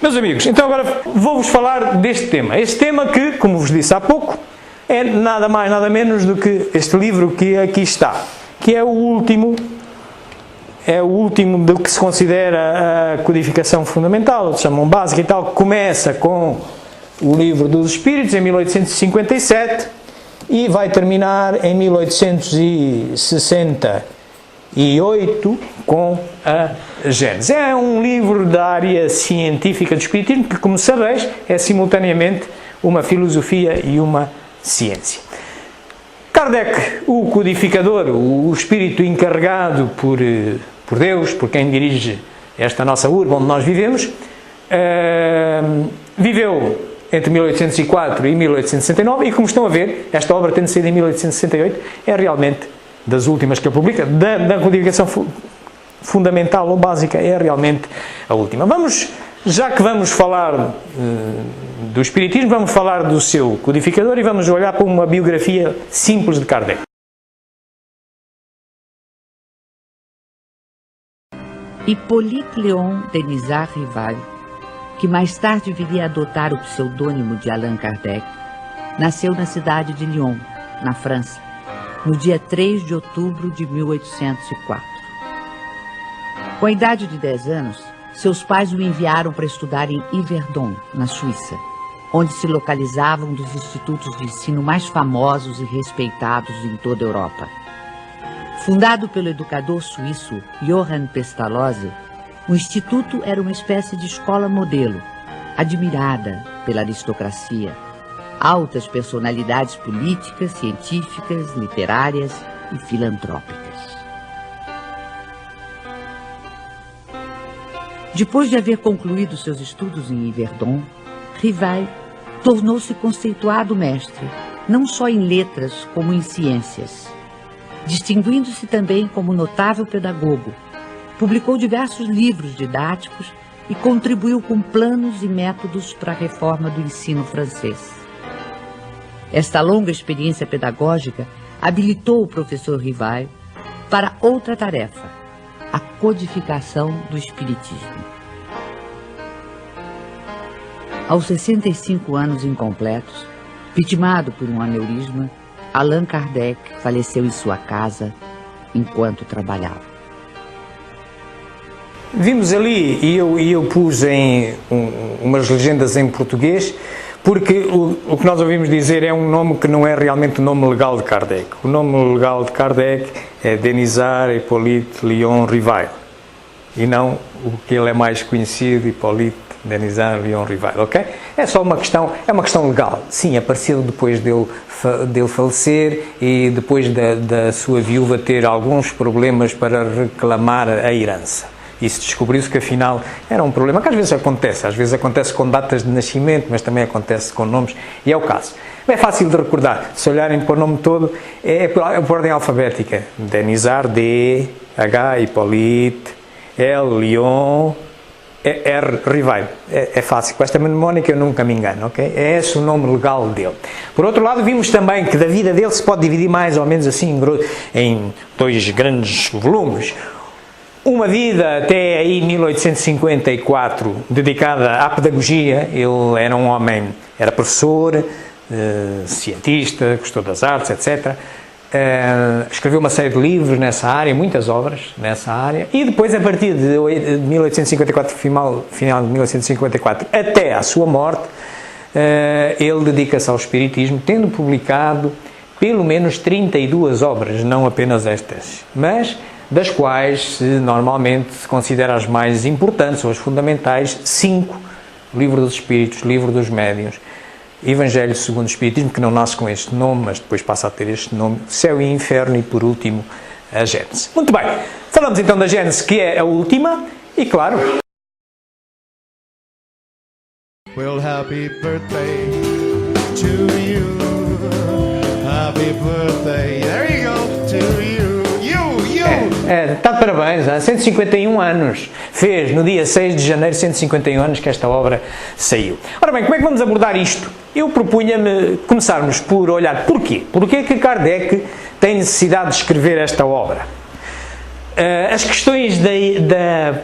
Meus amigos, então agora vou-vos falar deste tema. Este tema que, como vos disse há pouco, é nada mais, nada menos do que este livro que aqui está, que é o último do que se considera a codificação fundamental, eles chamam básica e tal, que começa com o Livro dos Espíritos, em 1857, e vai terminar em 1868 com a Gênese. É um livro da área científica do Espiritismo que, como sabeis, é simultaneamente uma filosofia e uma ciência. Kardec, o codificador, o espírito encarregado por Deus, por quem dirige esta nossa urba onde nós vivemos, viveu entre 1804 e 1869 e, como estão a ver, esta obra, tendo saído em 1868, é realmente das últimas que ele publica, da codificação fundamental ou básica, é realmente a última. Já que vamos falar do Espiritismo, vamos falar do seu codificador e vamos olhar para uma biografia simples de Kardec. Hippolyte Léon Denisard Rival, que mais tarde viria a adotar o pseudônimo de Allan Kardec, nasceu na cidade de Lyon, na França, no dia 3 de outubro de 1804. Com a idade de 10 anos, seus pais o enviaram para estudar em Yverdon, na Suíça, onde se localizavam um dos institutos de ensino mais famosos e respeitados em toda a Europa. Fundado pelo educador suíço Johann Pestalozzi, o instituto era uma espécie de escola modelo, admirada pela aristocracia, altas personalidades políticas, científicas, literárias e filantrópicas. Depois de haver concluído seus estudos em Yverdon, Rival tornou-se conceituado mestre, não só em letras como em ciências. Distinguindo-se também como notável pedagogo, publicou diversos livros didáticos e contribuiu com planos e métodos para a reforma do ensino francês. Esta longa experiência pedagógica habilitou o professor Rival para outra tarefa, a codificação do Espiritismo. Aos 65 anos incompletos, vitimado por um aneurisma, Allan Kardec faleceu em sua casa enquanto trabalhava. Vimos ali, e eu pus umas legendas em português, porque o que nós ouvimos dizer é um nome que não é realmente o nome legal de Kardec. O nome legal de Kardec é Denisard Hippolyte Léon Rival, e não o que ele é mais conhecido, Hippolyte Denisard Léon Rival, ok? É só uma questão legal. Sim, apareceu depois dele falecer e depois da sua viúva ter alguns problemas para reclamar a herança. Isso descobriu-se que afinal era um problema que às vezes acontece com datas de nascimento, mas também acontece com nomes, e é o caso. É fácil de recordar, se olharem para o nome todo, é por ordem alfabética. Denisard, D, H, Hippolyte, L, Léon, R, Rival. É fácil, com esta mnemónica eu nunca me engano, ok? É esse o nome legal dele. Por outro lado, vimos também que da vida dele se pode dividir mais ou menos assim em dois grandes volumes. Uma vida até aí 1854 dedicada à pedagogia. Ele era um homem, era professor, cientista, gostou das artes, etc. Escreveu uma série de livros nessa área, muitas obras nessa área, e depois, a partir de 1854, final de 1854, até à sua morte, ele dedica-se ao Espiritismo, tendo publicado pelo menos 32 obras, não apenas estas, mas das quais normalmente se considera as mais importantes ou as fundamentais: 5, Livro dos Espíritos, Livro dos Médiuns, Evangelho segundo o Espiritismo, que não nasce com este nome, mas depois passa a ter este nome, Céu e Inferno, e por último a Gênese. Muito bem, falamos então da Gênese, que é a última, e claro... Well, happy birthday to you, happy birthday, there you go, to you. Está de parabéns, 151 anos. Fez no dia 6 de janeiro 151 anos que esta obra saiu. Ora bem, como é que vamos abordar isto? Eu propunha-me começarmos por olhar porquê. Porquê que Kardec tem necessidade de escrever esta obra? As questões da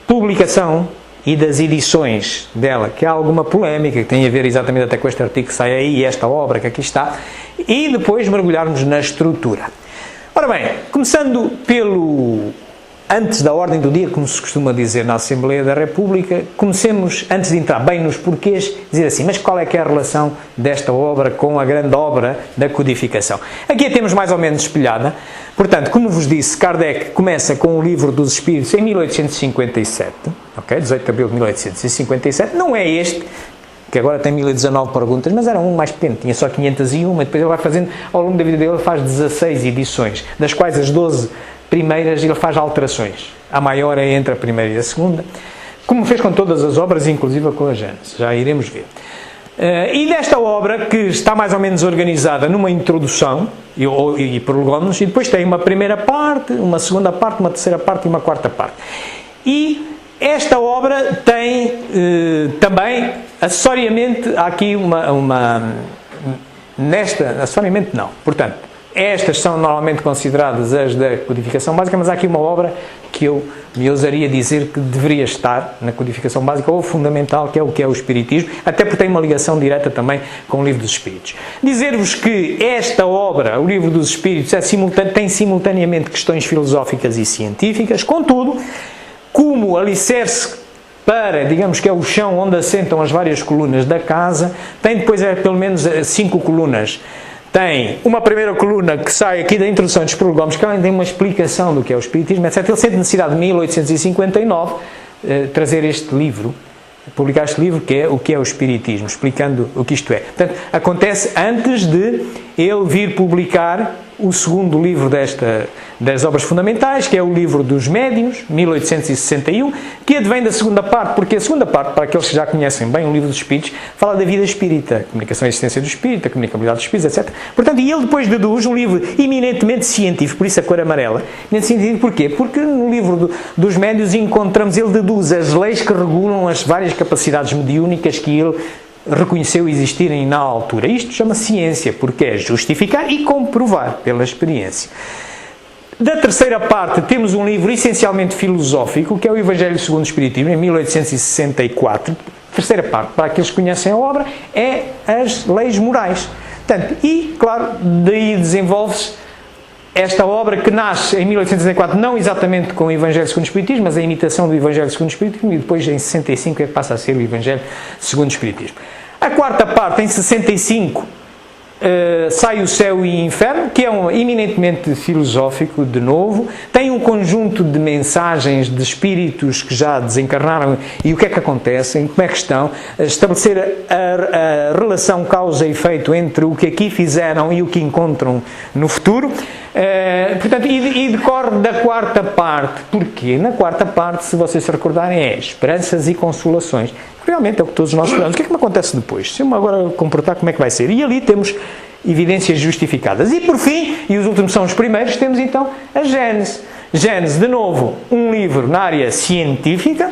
publicação e das edições dela, que há alguma polémica, que tem a ver exatamente até com este artigo que sai aí, e esta obra que aqui está, e depois mergulharmos na estrutura. Ora bem, começando pelo antes da ordem do dia, como se costuma dizer na Assembleia da República, comecemos, antes de entrar bem nos porquês, dizer assim, mas qual é que é a relação desta obra com a grande obra da codificação? Aqui a temos mais ou menos espelhada. Portanto, como vos disse, Kardec começa com o Livro dos Espíritos em 1857, ok? 18 de abril de 1857, não é este, que agora tem 1019 perguntas, mas era um mais pequeno, tinha só 501, e depois ele vai fazendo, ao longo da vida dele, ele faz 16 edições, das quais as 12 primeiras ele faz alterações. A maior é entre a primeira e a segunda, como fez com todas as obras, inclusive com a Gênesis, já iremos ver. E desta obra, que está mais ou menos organizada numa introdução, e prolongamos, e depois tem uma primeira parte, uma segunda parte, uma terceira parte e uma quarta parte. E esta obra tem também, acessoriamente, há aqui acessoriamente não, portanto, estas são normalmente consideradas as da codificação básica, mas há aqui uma obra que eu me ousaria dizer que deveria estar na codificação básica, ou fundamental, que é o Espiritismo, até porque tem uma ligação direta também com o Livro dos Espíritos. Dizer-vos que esta obra, o Livro dos Espíritos, tem simultaneamente questões filosóficas e científicas, contudo, como alicerce para, digamos que é o chão onde assentam as várias colunas da casa, tem depois pelo menos 5 colunas. Tem uma primeira coluna que sai aqui da introdução dos prolegómenos, que além tem uma explicação do que é o Espiritismo, etc. Ele sente necessidade de 1859 trazer este livro, publicar este livro, que é o Espiritismo, explicando o que isto é. Portanto, acontece antes de ele vir publicar o segundo livro das obras fundamentais, que é o Livro dos Médiuns, 1861, que advém da segunda parte, porque a segunda parte, para aqueles que já conhecem bem o Livro dos Espíritos, fala da vida espírita, a comunicação e existência do espírito, a comunicabilidade dos espíritos, etc. Portanto, e ele depois deduz um livro eminentemente científico, por isso a cor amarela. Eminentemente científico porquê? Porque no Livro dos Médiuns encontramos, ele deduz as leis que regulam as várias capacidades mediúnicas que ele reconheceu existirem na altura. Isto chama ciência, porque é justificar e comprovar pela experiência. Da terceira parte, temos um livro essencialmente filosófico, que é o Evangelho segundo o Espiritismo, em 1864. Terceira parte, para aqueles que conhecem a obra, é as leis morais. Portanto, e, claro, daí desenvolve-se esta obra que nasce em 1864, não exatamente com o Evangelho segundo o Espiritismo, mas a imitação do Evangelho segundo o Espiritismo, e depois em 65 é que passa a ser o Evangelho segundo o Espiritismo. A quarta parte, em 65, sai o Céu e o Inferno, que é eminentemente filosófico, de novo, tem um conjunto de mensagens de espíritos que já desencarnaram e o que é que acontece, como é que estão, estabelecer a relação causa e efeito entre o que aqui fizeram e o que encontram no futuro. Portanto, e decorre da quarta parte. Porquê? Na quarta parte, se vocês se recordarem, é esperanças e consolações. Realmente é o que todos nós esperamos. O que é que me acontece depois? Se eu me agora comportar, como é que vai ser? E ali temos evidências justificadas. E por fim, e os últimos são os primeiros, temos então a Gênese. Gênese, de novo, um livro na área científica,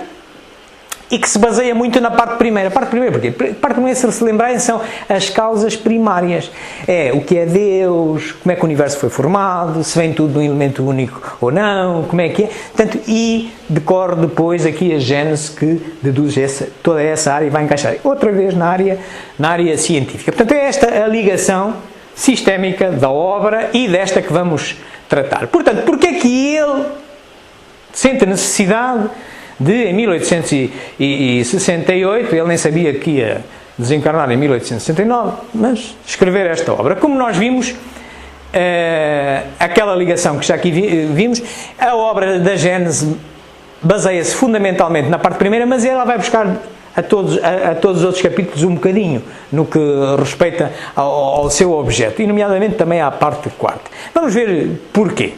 e que se baseia muito na parte primeira. Parte primeira, porquê? A parte primeira, se lembrarem, são as causas primárias. É o que é Deus, como é que o universo foi formado, se vem tudo de um elemento único ou não, como é que é. Portanto, e decorre depois aqui a Gênese que deduz toda essa área e vai encaixar outra vez na área científica. Portanto, é esta a ligação sistémica da obra e desta que vamos tratar. Portanto, porque é que ele sente a necessidade de, em 1868, ele nem sabia que ia desencarnar em 1869, mas escrever esta obra. Como nós vimos, aquela ligação que já aqui vimos, a obra da Gênese baseia-se fundamentalmente na parte primeira, mas ela vai buscar a todos os outros capítulos um bocadinho no que respeita ao seu objeto, e nomeadamente também à parte quarta. Vamos ver porquê.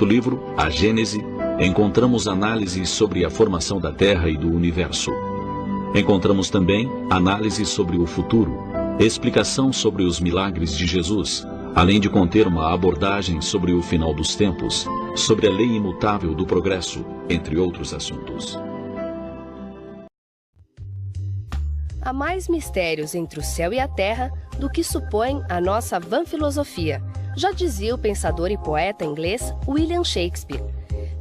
No livro A Gênese, encontramos análises sobre a formação da Terra e do Universo. Encontramos também análises sobre o futuro, explicação sobre os milagres de Jesus, além de conter uma abordagem sobre o final dos tempos, sobre a lei imutável do progresso, entre outros assuntos. Há mais mistérios entre o céu e a terra do que supõe a nossa vã filosofia, já dizia o pensador e poeta inglês William Shakespeare.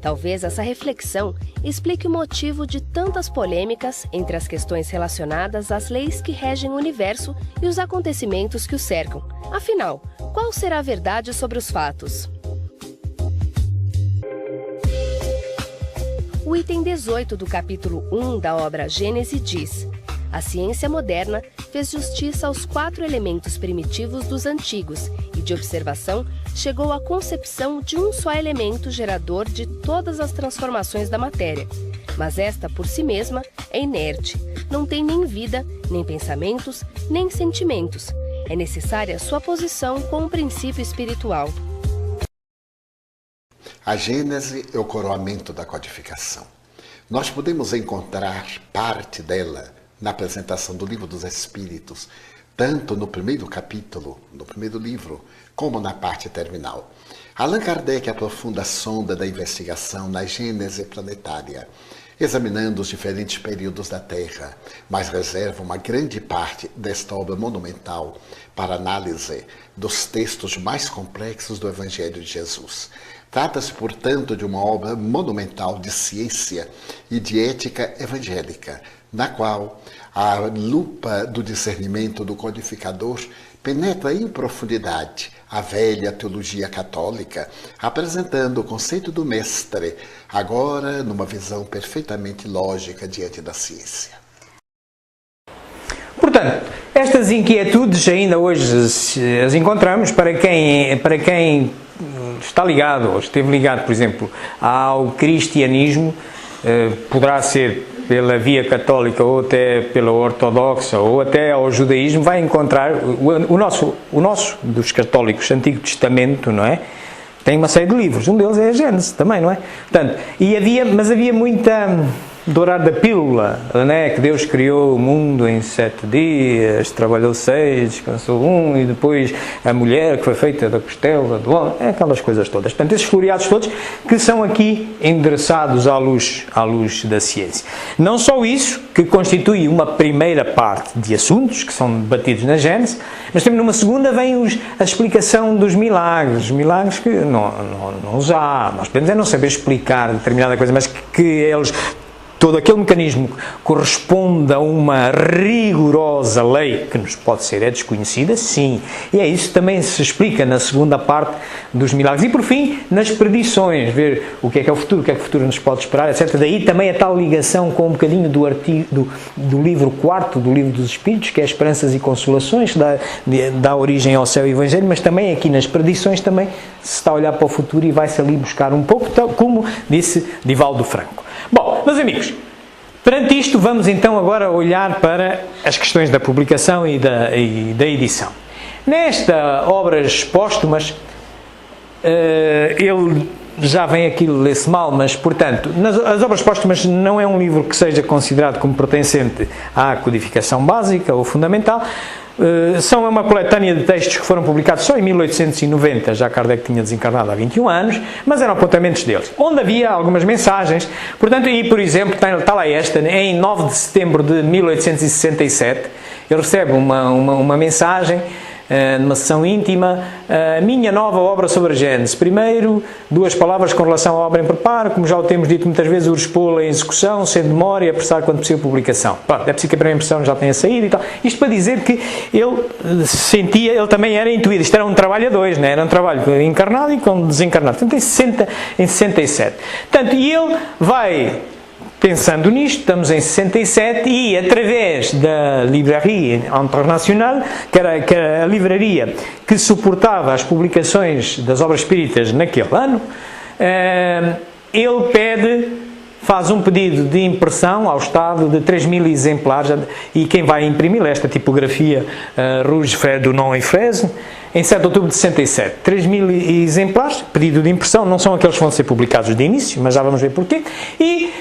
Talvez essa reflexão explique o motivo de tantas polêmicas entre as questões relacionadas às leis que regem o universo e os acontecimentos que o cercam. Afinal, qual será a verdade sobre os fatos? O item 18 do capítulo 1 da obra Gênese diz: a ciência moderna fez justiça aos 4 elementos primitivos dos antigos e, de observação, chegou à concepção de um só elemento gerador de todas as transformações da matéria. Mas esta, por si mesma, é inerte, não tem nem vida, nem pensamentos, nem sentimentos. É necessária sua posição com o princípio espiritual. A Gênese é o coroamento da codificação. Nós podemos encontrar parte dela na apresentação do Livro dos Espíritos, tanto no primeiro capítulo, no primeiro livro, como na parte terminal. Allan Kardec aprofunda a sonda da investigação na Gênese planetária, examinando os diferentes períodos da Terra, mas reserva uma grande parte desta obra monumental para análise dos textos mais complexos do Evangelho de Jesus. Trata-se, portanto, de uma obra monumental de ciência e de ética evangélica, na qual a lupa do discernimento do codificador penetra em profundidade a velha teologia católica, apresentando o conceito do mestre, agora numa visão perfeitamente lógica diante da ciência. Portanto, estas inquietudes ainda hoje as encontramos para quem está ligado, ou esteve ligado, por exemplo, ao cristianismo, poderá ser pela via católica ou até pela ortodoxa ou até ao judaísmo, vai encontrar o nosso dos católicos, Antigo Testamento, não é? Tem uma série de livros, um deles é a Gênese também, não é? Portanto, mas havia muita dourada pílula, não é? Que Deus criou o mundo em 7 dias, trabalhou 6, descansou 1, e depois a mulher que foi feita da costela do homem, aquelas coisas todas. Portanto, esses floreados todos que são aqui endereçados à luz da ciência. Não só isso, que constitui uma primeira parte de assuntos que são debatidos na Gênese, mas também numa segunda vem a explicação dos milagres que não os há. Nós podemos não saber explicar determinada coisa, mas que eles... Todo aquele mecanismo corresponde a uma rigorosa lei que nos pode ser desconhecida, sim. E é isso que também se explica na segunda parte dos milagres. E por fim, nas predições, ver o que é o futuro, o que é que o futuro nos pode esperar, etc. Daí também a tal ligação com um bocadinho do livro 4 do Livro dos Espíritos, que é Esperanças e Consolações, que dá origem ao céu e Evangelho, mas também aqui nas predições também se está a olhar para o futuro e vai-se ali buscar um pouco, tal como disse Divaldo Franco. Bom, meus amigos, perante isto vamos então agora olhar para as questões da publicação e da edição. Nesta Obras Póstumas, ele já vem aqui ler-se mal, mas portanto, as Obras Póstumas não é um livro que seja considerado como pertencente à codificação básica ou fundamental. São uma coletânea de textos que foram publicados só em 1890, já Kardec tinha desencarnado há 21 anos, mas eram apontamentos deles, onde havia algumas mensagens. Portanto, aí, por exemplo, está lá esta, em 9 de setembro de 1867, ele recebe uma mensagem numa sessão íntima, a minha nova obra sobre a Gênese. Primeiro, 2 palavras com relação à obra em preparo, como já o temos dito muitas vezes, urge pô-la em execução, sem demora e apressar quando possível publicação. Pronto, é preciso que a primeira impressão já tenha saído e tal. Isto para dizer que ele sentia, ele também era intuído, isto era um trabalho a dois, não é? Era um trabalho encarnado e com desencarnado. Portanto, em 67. Portanto, e ele vai... Pensando nisto, estamos em 67 e, através da Librairie Internacional, que era a livraria que suportava as publicações das obras espíritas naquele ano, ele faz um pedido de impressão ao Estado de 3.000 exemplares, e quem vai imprimir esta tipografia Rouge Fer do Nom e Fraise, em 7 de outubro de 67. 3.000 exemplares, pedido de impressão, não são aqueles que vão ser publicados de início, mas já vamos ver porquê. E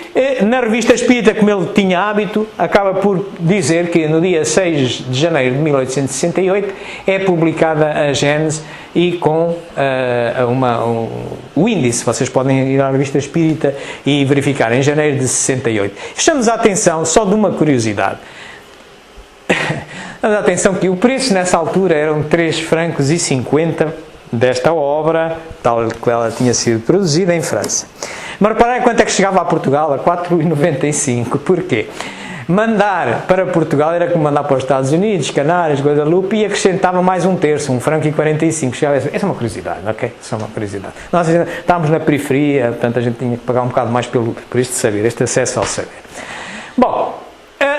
na Revista Espírita, como ele tinha hábito, acaba por dizer que no dia 6 de janeiro de 1868 é publicada a Gênese, e com o índice, vocês podem ir à Revista Espírita e verificar, em janeiro de 68. Chamamos a atenção só de uma curiosidade. Mas atenção que o preço nessa altura eram 3,50 francos desta obra, tal que ela tinha sido produzida em França. Mas reparem quanto é que chegava a Portugal? A 4,95. Porquê? Mandar para Portugal era como mandar para os Estados Unidos, Canárias, Guadalupe, e acrescentava mais um terço, £1,45. Essa é uma curiosidade, ok? Essa é uma curiosidade. Nós estávamos na periferia, portanto a gente tinha que pagar um bocado mais por este saber, este acesso ao saber. Bom,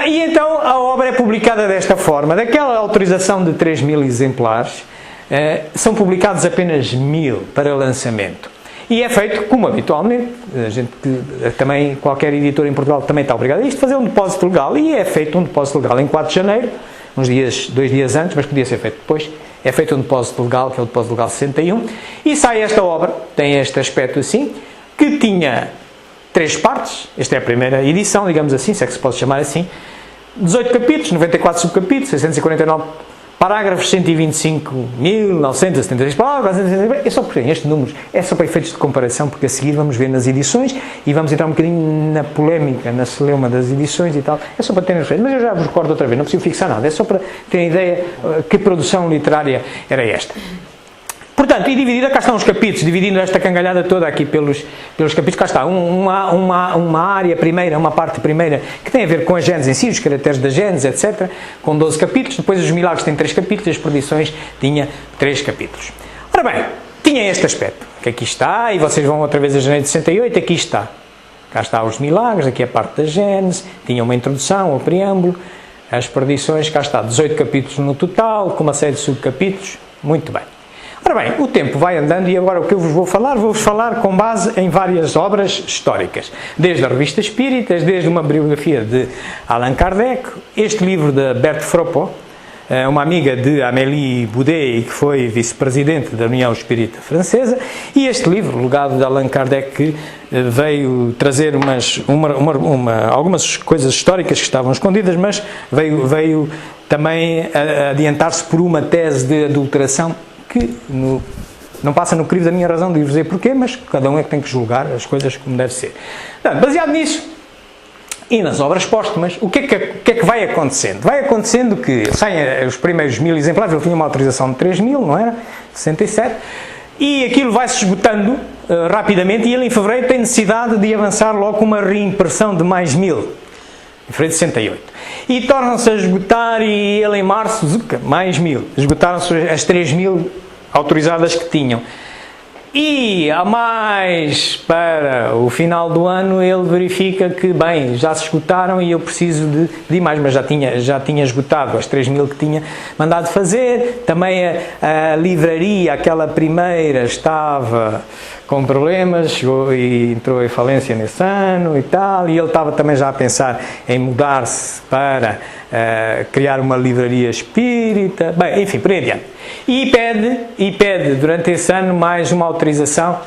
e então a obra é publicada desta forma. Daquela autorização de 3.000 exemplares, são publicados apenas 1.000 para lançamento. E é feito, como habitualmente, também, qualquer editor em Portugal também está obrigado a isto, fazer um depósito legal. E é feito um depósito legal em 4 de janeiro, 2 dias antes, mas podia ser feito depois. É feito um depósito legal, que é o depósito legal 61, e sai esta obra, tem este aspecto assim, que tinha 3 partes. Esta é a primeira edição, digamos assim, se é que se pode chamar assim. 18 capítulos, 94 subcapítulos, 649 parágrafos, 125.976 palavras. É só por este número, é só para efeitos de comparação, porque a seguir vamos ver nas edições e vamos entrar um bocadinho na polémica, na celeuma das edições e tal. É só para terem referência, mas eu já vos recordo outra vez, não preciso fixar nada, é só para terem ideia que produção literária era esta. Portanto, e dividida, cá estão os capítulos, dividindo esta cangalhada toda aqui pelos capítulos, cá está uma área primeira, uma parte primeira, que tem a ver com a Gênese em si, os caracteres da Gênese, etc., com 12 capítulos, depois os milagres têm 3 capítulos, as perdições tinha 3 capítulos. Ora bem, tinha este aspecto, que aqui está, e vocês vão outra vez a janeiro de 68, aqui está. Cá está os milagres, aqui a parte da Gênese, tinha uma introdução, o preâmbulo, as perdições, cá está, 18 capítulos no total, com uma série de subcapítulos, muito bem. Ora bem, o tempo vai andando e agora o que eu vos vou vou-vos falar com base em várias obras históricas. Desde a Revista Espíritas, desde uma biografia de Allan Kardec, este livro de Berthe Fropo, uma amiga de Amélie Boudet e que foi vice-presidente da União Espírita Francesa, e este livro, o legado de Allan Kardec, que veio trazer algumas coisas históricas que estavam escondidas, mas veio também adiantar-se por uma tese de adulteração que não passa no crivo da minha razão de vos dizer porquê, mas cada um é que tem que julgar as coisas como deve ser. Baseado nisso, e nas obras póstumas, o que é que vai acontecendo? Vai acontecendo que saem os primeiros 1.000 exemplares, ele tinha uma autorização de 3.000, não era? 67, e aquilo vai-se esgotando rapidamente, e ele em fevereiro tem necessidade de avançar logo com uma reimpressão de mais 1.000, em fevereiro de 68. E tornam-se a esgotar, e ele em março, mais 1.000. Esgotaram-se as 3.000 autorizadas que tinham. E a mais para o final do ano ele verifica que, bem, já se esgotaram e eu preciso de mais, mas já tinha esgotado as 3.000 que tinha mandado fazer. Também a livraria, aquela primeira, estava com problemas, chegou e entrou em falência nesse ano e tal, e ele estava também já a pensar em mudar-se para criar uma livraria espírita, bem, enfim, por aí adiante. E pede durante esse ano mais uma autorização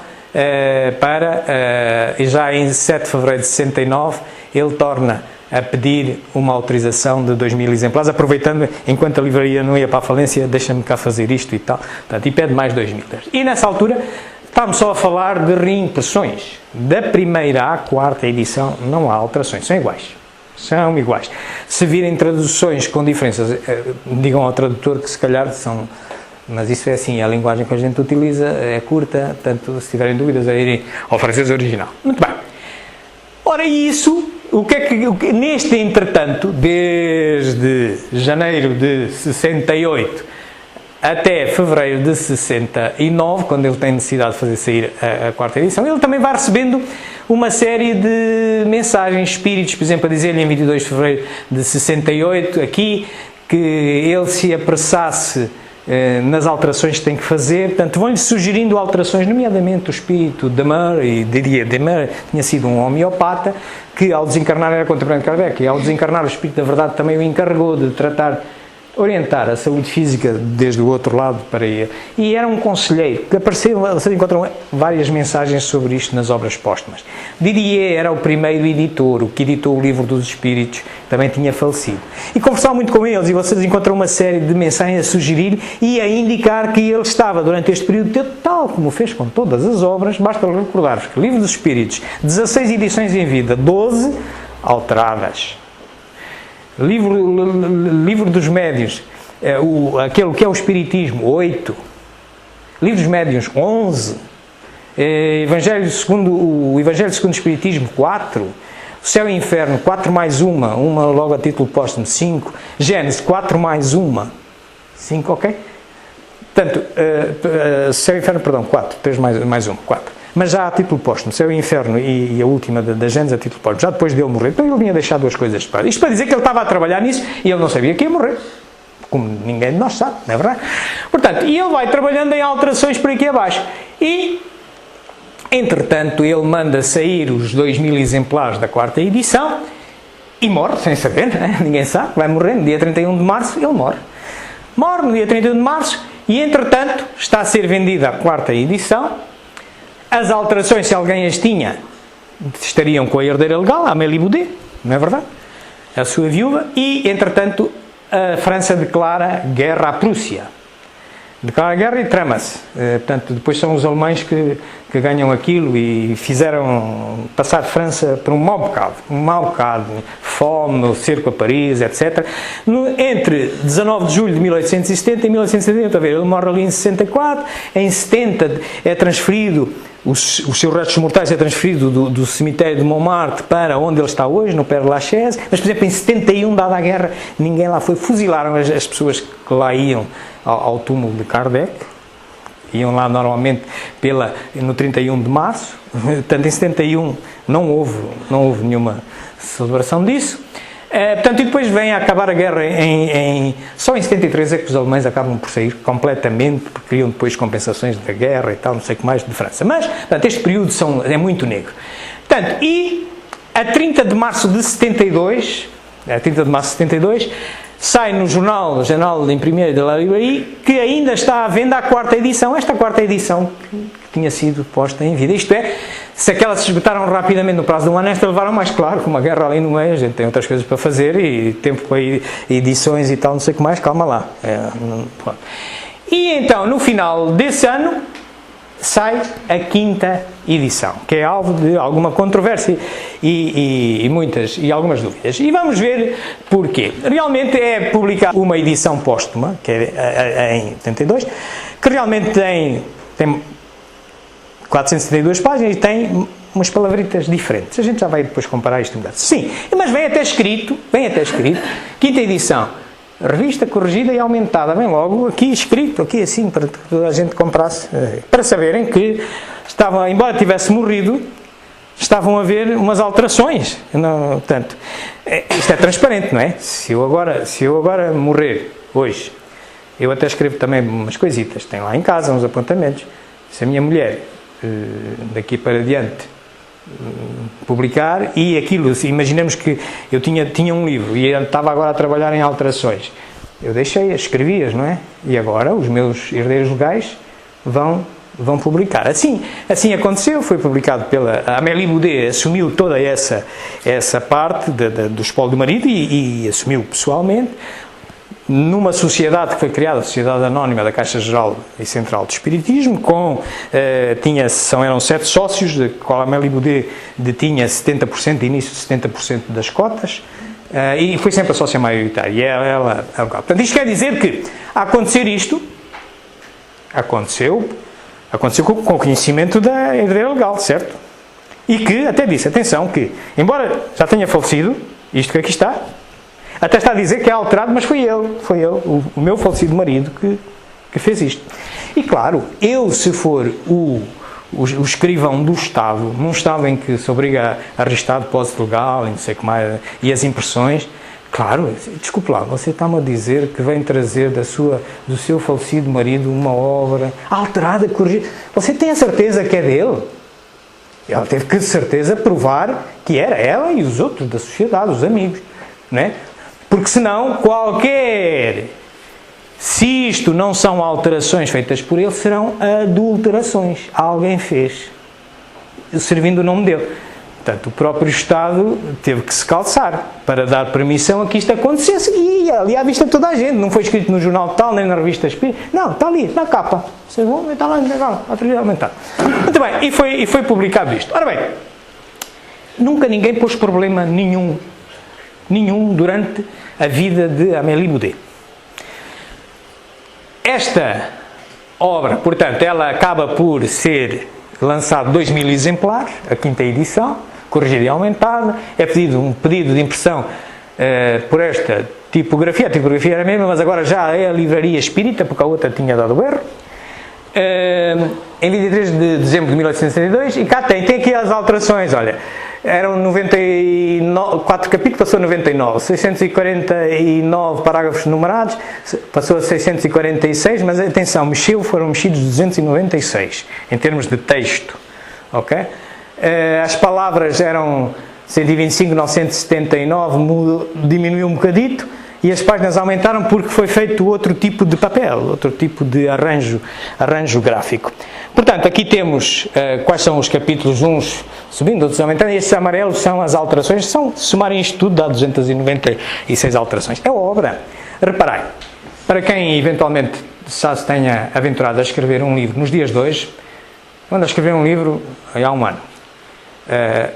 e já em 7 de fevereiro de 69 ele torna a pedir uma autorização de 2.000 exemplares, aproveitando, enquanto a livraria não ia para a falência, deixa-me cá fazer isto e tal, portanto, e pede mais 2.000. E nessa altura estamos só a falar de reimpressões. Da primeira à quarta edição não há alterações, são iguais. São iguais. Se virem traduções com diferenças, digam ao tradutor que se calhar são... Mas isso é assim, a linguagem que a gente utiliza é curta, portanto, se tiverem dúvidas, é irem ao francês original. Muito bem. Ora, isso, neste entretanto, desde janeiro de 68 até fevereiro de 69, quando ele tem necessidade de fazer sair a quarta edição, ele também vai recebendo uma série de mensagens, espíritos, por exemplo, a dizer-lhe em 22 de fevereiro de 68, aqui, que ele se apressasse nas alterações que tem que fazer, portanto, vão-lhe sugerindo alterações, nomeadamente o espírito de Demer, e Didier Demer tinha sido um homeopata, que ao desencarnar era contemporâneo de Kardec, e ao desencarnar o espírito da verdade também o encarregou de orientar a saúde física desde o outro lado para ele. E era um conselheiro, que apareceu, vocês encontram várias mensagens sobre isto nas obras póstumas. Didier era o primeiro editor, o que editou o Livro dos Espíritos, também tinha falecido. E conversava muito com eles, e vocês encontram uma série de mensagens a sugerir e a indicar que ele estava, durante este período, tal como fez com todas as obras, basta recordar-vos que o Livro dos Espíritos, 16 edições em vida, 12 alteradas. Livro dos Médiuns, aquele que é o Espiritismo, 8. Livro dos Médiuns, 11. Evangelho segundo o Espiritismo, 4. O Céu e Inferno, 4 mais uma logo a título póstumo, 5. Gênesis, 4 mais uma, 5, ok? Portanto, Céu e Inferno, perdão, 4, 3 mais uma, 4. Mas já a título póstumo, Céu e Inferno e a última da Gênesis a título póstumo, já depois dele morrer. Então ele vinha deixar duas coisas para. Isto para dizer que ele estava a trabalhar nisso e ele não sabia que ia morrer. Como ninguém de nós sabe, não é verdade? Portanto, e ele vai trabalhando em alterações por aqui abaixo. E, entretanto, ele manda sair os 2000 exemplares da 4ª edição e morre, sem saber, né? Ninguém sabe, vai morrer no dia 31 de março, ele morre. Morre no dia 31 de março e, entretanto, está a ser vendida a 4ª edição. As alterações, se alguém as tinha, estariam com a herdeira legal, a Amélie Boudet, não é verdade? A sua viúva. E, entretanto, a França declara guerra à Prússia. Declara guerra e trama-se. Portanto, depois são os alemães que ganham aquilo e fizeram passar a França por um mau bocado, fome, cerco a Paris, etc. Entre 19 de julho de 1870 e 1870, ele morre ali em 64, em 70 é transferido, os seus restos mortais é transferido do cemitério de Montmartre para onde ele está hoje, no Père Lachaise, mas, por exemplo, em 71, dada a guerra, ninguém lá foi, fuzilaram as pessoas que lá iam ao túmulo de Kardec, iam lá normalmente no 31 de março, portanto em 71 não houve nenhuma celebração disso, portanto, e depois vem a acabar a guerra só em 73 é que os alemães acabam por sair completamente, porque queriam depois compensações da guerra e tal, não sei o que mais, de França, mas, portanto, este período é muito negro. Portanto, e a 30 de março de 72, sai no jornal de Imprimerie de la Librairie, que ainda está à venda a 4ª edição. Esta 4ª edição que tinha sido posta em vida. Isto é, se aquelas se esgotaram rapidamente no prazo de um ano, esta levaram mais, claro, com uma guerra ali no meio, a gente tem outras coisas para fazer e tempo para edições e tal, não sei o que mais, calma lá. E então, no final desse ano, sai a 5ª edição, que é alvo de alguma controvérsia e algumas dúvidas. E vamos ver porquê. Realmente é publicada uma edição póstuma, que é em 82, que realmente tem 472 páginas e tem umas palavritas diferentes. A gente já vai depois comparar isto. Sim, mas vem até escrito, 5ª edição, revista corrigida e aumentada, bem logo aqui escrito, aqui assim, para que toda a gente comprasse, para saberem que embora tivesse morrido, estavam a haver umas alterações. Portanto, isto é transparente, não é? Se eu agora morrer hoje, eu até escrevo também umas coisitas, tenho lá em casa uns apontamentos. Se a minha mulher, daqui para diante, publicar, e aquilo, imaginemos que eu tinha um livro e estava agora a trabalhar em alterações, eu deixei-as, escrevi-as, não é? E agora os meus herdeiros legais vão publicar. Assim aconteceu, foi publicado pela Amélie Boudet, assumiu toda essa parte do espólio do marido e assumiu pessoalmente, numa sociedade que foi criada, a Sociedade Anónima da Caixa Geral e Central de Espiritismo, eram 7 sócios, de qual a Amélie Boudet detinha 70%, de início 70% das cotas, e foi sempre a sócia maioritária, e ela. Portanto, isto quer dizer que, a acontecer isto, aconteceu com o conhecimento da herdeira legal, certo? E que, até disse, atenção, que, embora já tenha falecido, isto que aqui está, até está a dizer que é alterado, mas foi ele, o meu falecido marido que fez isto. E claro, eu, se for o escrivão do Estado, num Estado em que se obriga a registrar depósito legal e não sei o que mais, e as impressões, claro, desculpe lá, você está-me a dizer que vem trazer do seu falecido marido uma obra alterada, corrigida. Você tem a certeza que é dele? Ela teve que, de certeza, provar que era ela e os outros da sociedade, os amigos, não é? Porque senão, se isto não são alterações feitas por ele, serão adulterações. Alguém fez, servindo o nome dele. Portanto, o próprio Estado teve que se calçar para dar permissão a que isto acontecesse. E ali à vista de toda a gente. Não foi escrito no jornal tal, nem na revista Espírita. Não, está ali, na capa. Vocês vão ver, está lá, aumentado. Muito bem, e foi publicado isto. Ora bem, nunca ninguém pôs problema nenhum durante a vida de Amélie Boudet. Esta obra, portanto, ela acaba por ser lançado 2000 exemplares, a 5ª edição, corrigida e aumentada. É pedido um pedido de impressão por esta tipografia. A tipografia era a mesma, mas agora já é a Livraria Espírita, porque a outra tinha dado erro. Em 23 de dezembro de 1862, e cá tem aqui as alterações, olha, eram 4 capítulos, passou a 99, 649 parágrafos numerados, passou a 646, mas atenção, foram mexidos 296, em termos de texto, ok? As palavras eram 125, 979, diminuiu um bocadito, e as páginas aumentaram porque foi feito outro tipo de papel, outro tipo de arranjo gráfico. Portanto, aqui temos quais são os capítulos, uns subindo, outros aumentando, e estes amarelos são as alterações, se somarem isto tudo dá 296 alterações. É obra. Reparem, para quem eventualmente já se tenha aventurado a escrever um livro nos dias de hoje, eu ando a escrever um livro há um ano.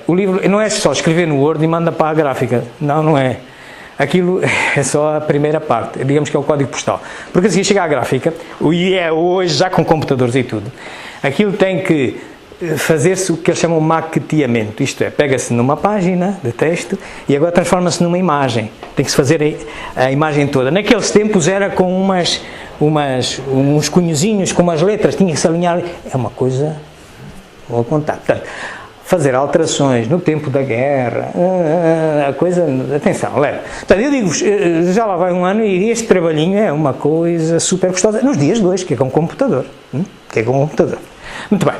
O livro não é só escrever no Word e manda para a gráfica, não é. Aquilo é só a primeira parte, digamos que é o código postal. Porque assim chega à gráfica, e é hoje já com computadores e tudo, aquilo tem que fazer-se o que eles chamam de maqueteamento, isto é, pega-se numa página de texto e agora transforma-se numa imagem. Tem que se fazer a imagem toda. Naqueles tempos era com uns cunhozinhos, com umas letras, tinha que se alinhar. É uma coisa, vou contar. Portanto, fazer alterações no tempo da guerra, a coisa, atenção, leva. Portanto, eu digo-vos, já lá vai um ano e este trabalhinho é uma coisa super gostosa, nos dias de hoje, que é com o computador. Muito bem.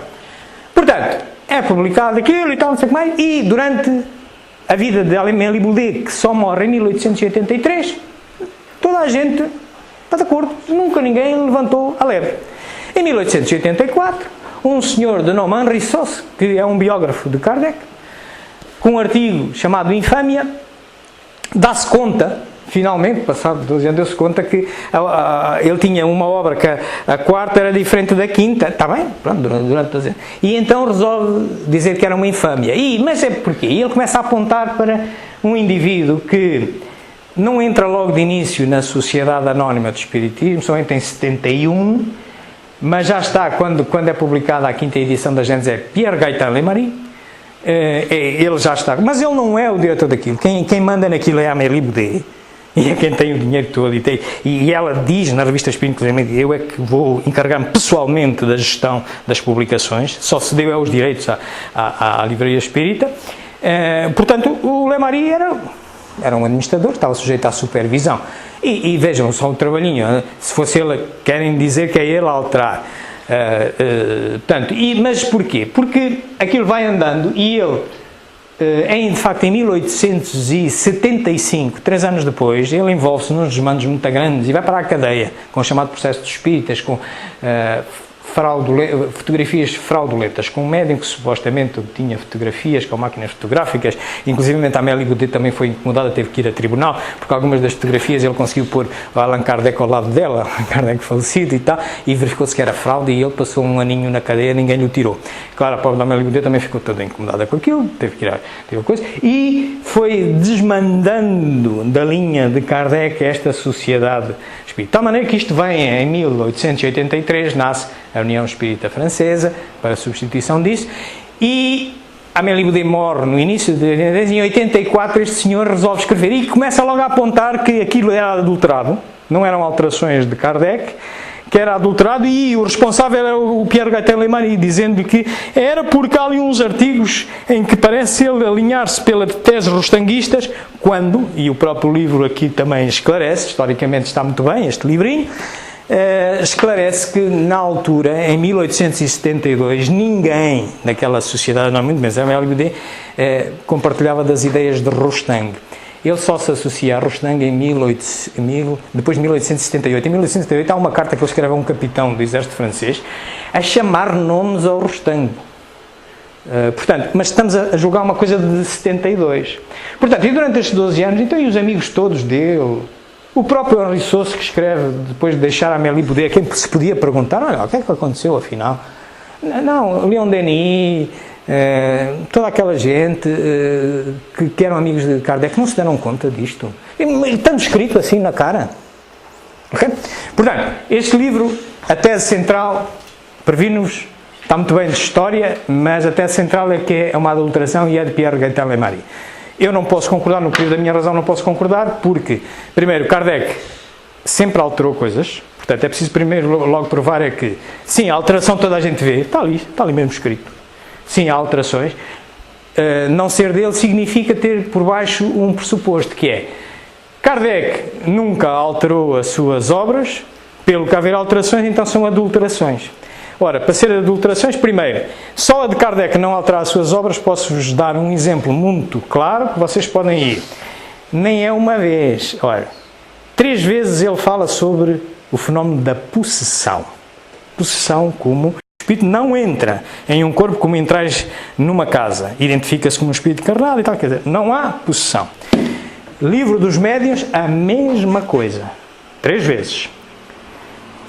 Portanto, é publicado aquilo e tal, não sei o que mais, e durante a vida de Amélie Boudet, que só morre em 1883, toda a gente está de acordo, nunca ninguém levantou a lebre. Em 1884, um senhor de nome Henri Sauce, que é um biógrafo de Kardec, com um artigo chamado Infâmia, dá-se conta, finalmente, passado 12 anos, deu-se conta que ele tinha uma obra que a quarta era diferente da quinta, está bem? Pronto, durante 12 anos. E então resolve dizer que era uma infâmia. Mas é porquê? E ele começa a apontar para um indivíduo que não entra logo de início na Sociedade Anónima de Espiritismo, somente em 71, mas já está, quando é publicada a 5ª edição da Gênesis, é Pierre Gaëtan Lemarie, ele já está, mas ele não é o diretor daquilo, quem manda naquilo é a Amélie Boudet, e é quem tem o dinheiro todo, e ela diz na revista Espírito, eu é que vou encarregar-me pessoalmente da gestão das publicações, só se deu os direitos à Livraria Espírita. Portanto, o Lemarie era um administrador, estava sujeito à supervisão. E vejam só o trabalhinho, se fosse ele, querem dizer que é ele a alterar. Mas porquê? Porque aquilo vai andando e ele, de facto, em 1875, 3 anos depois, ele envolve-se nos desmandos muito grandes e vai para a cadeia, com o chamado processo dos espíritas, com fotografias fraudulentas, com um médium que supostamente obtinha fotografias com máquinas fotográficas, inclusive a Amélie Boudet também foi incomodada, teve que ir a tribunal, porque algumas das fotografias ele conseguiu pôr o Allan Kardec ao lado dela, Allan Kardec falecido e tal, e verificou-se que era fraude e ele passou um aninho na cadeia, ninguém lhe o tirou. Claro, a pobre Amélie Boudet também ficou toda incomodada com aquilo, teve que ir a coisa, e foi desmandando da linha de Kardec esta sociedade espírita. De tal maneira que isto vem em 1883, nasce a União Espírita Francesa, para a substituição disso, e Amélie Boudet morre no início de 83, em 84 este senhor resolve escrever e começa logo a apontar que aquilo era adulterado, não eram alterações de Kardec, que era adulterado, e o responsável era o Pierre Gaëtan Lemarie, dizendo-lhe que era porque há ali uns artigos em que parece ele alinhar-se pela tese rostanguistas, quando, e o próprio livro aqui também esclarece, historicamente está muito bem este livrinho, esclarece que na altura, em 1872, ninguém naquela sociedade, não muito menos a Amélie Boudet, compartilhava das ideias de Rostand. Ele só se associa a Rostand depois de 1878. Em 1878 há uma carta que ele escreve a um capitão do exército francês a chamar nomes ao Rostand. Portanto, mas estamos a julgar uma coisa de 72. Portanto, e durante estes 12 anos, então, e os amigos todos dele, o próprio Henri Sauce, que escreve, depois de deixar a Amélie Boudet, quem se podia perguntar, olha, o que é que aconteceu afinal? Não, Leon Denis, toda aquela gente que eram amigos de Kardec, não se deram conta disto. Estando escrito assim na cara. Okay? Portanto, este livro, a tese central, previne-nos Está muito bem de história, mas a tese central é que é uma adulteração e é de Pierre Gaëtan-Lemayrie. Eu não posso concordar, no período da minha razão não posso concordar, porque, primeiro, Kardec sempre alterou coisas, portanto é preciso primeiro logo provar é que, sim, a alteração toda a gente vê, está ali mesmo escrito, sim, há alterações, não ser dele significa ter por baixo um pressuposto, que é, Kardec nunca alterou as suas obras, pelo que haver alterações, então são adulterações. Ora, para ser adulterações, primeiro, só a de Kardec não alterar as suas obras, posso-vos dar um exemplo muito claro que vocês podem ir. Nem é uma vez. Ora, 3 vezes ele fala sobre o fenómeno da possessão. Possessão como o espírito não entra em um corpo como entrais numa casa. Identifica-se como um espírito encarnado e tal. Quer dizer, não há possessão. Livro dos Médiuns, a mesma coisa. 3 vezes.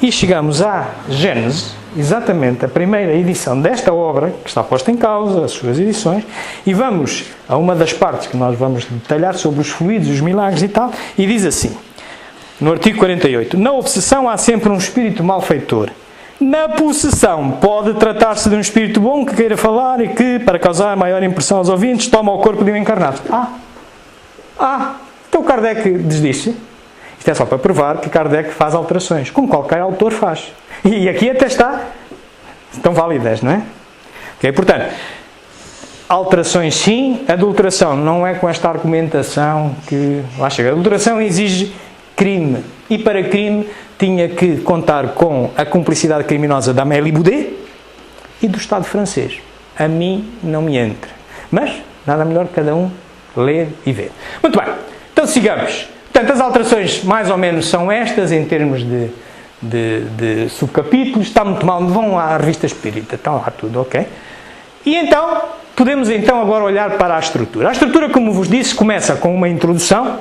E chegamos à Gênese, exatamente a primeira edição desta obra, que está posta em causa, as suas edições, e vamos a uma das partes que nós vamos detalhar sobre os fluidos, os milagres e tal, e diz assim, no artigo 48, na obsessão há sempre um espírito malfeitor. Na possessão pode tratar-se de um espírito bom que queira falar e que, para causar maior impressão aos ouvintes, toma o corpo de um encarnado. Então Kardec desdisse. Isto é só para provar que Kardec faz alterações, como qualquer autor faz. E aqui até estão válidas, não é? Okay? Portanto, alterações sim, adulteração não é com esta argumentação que lá chega. A adulteração exige crime. E para crime tinha que contar com a cumplicidade criminosa da Amélie Boudet e do Estado francês. A mim não me entra. Mas, nada melhor que cada um ler e ver. Muito bem, então sigamos. Portanto, as alterações mais ou menos são estas em termos de subcapítulos. Está muito mal, vão à revista espírita, está lá tudo, ok? E então, podemos então agora olhar para a estrutura. A estrutura, como vos disse, começa com uma introdução.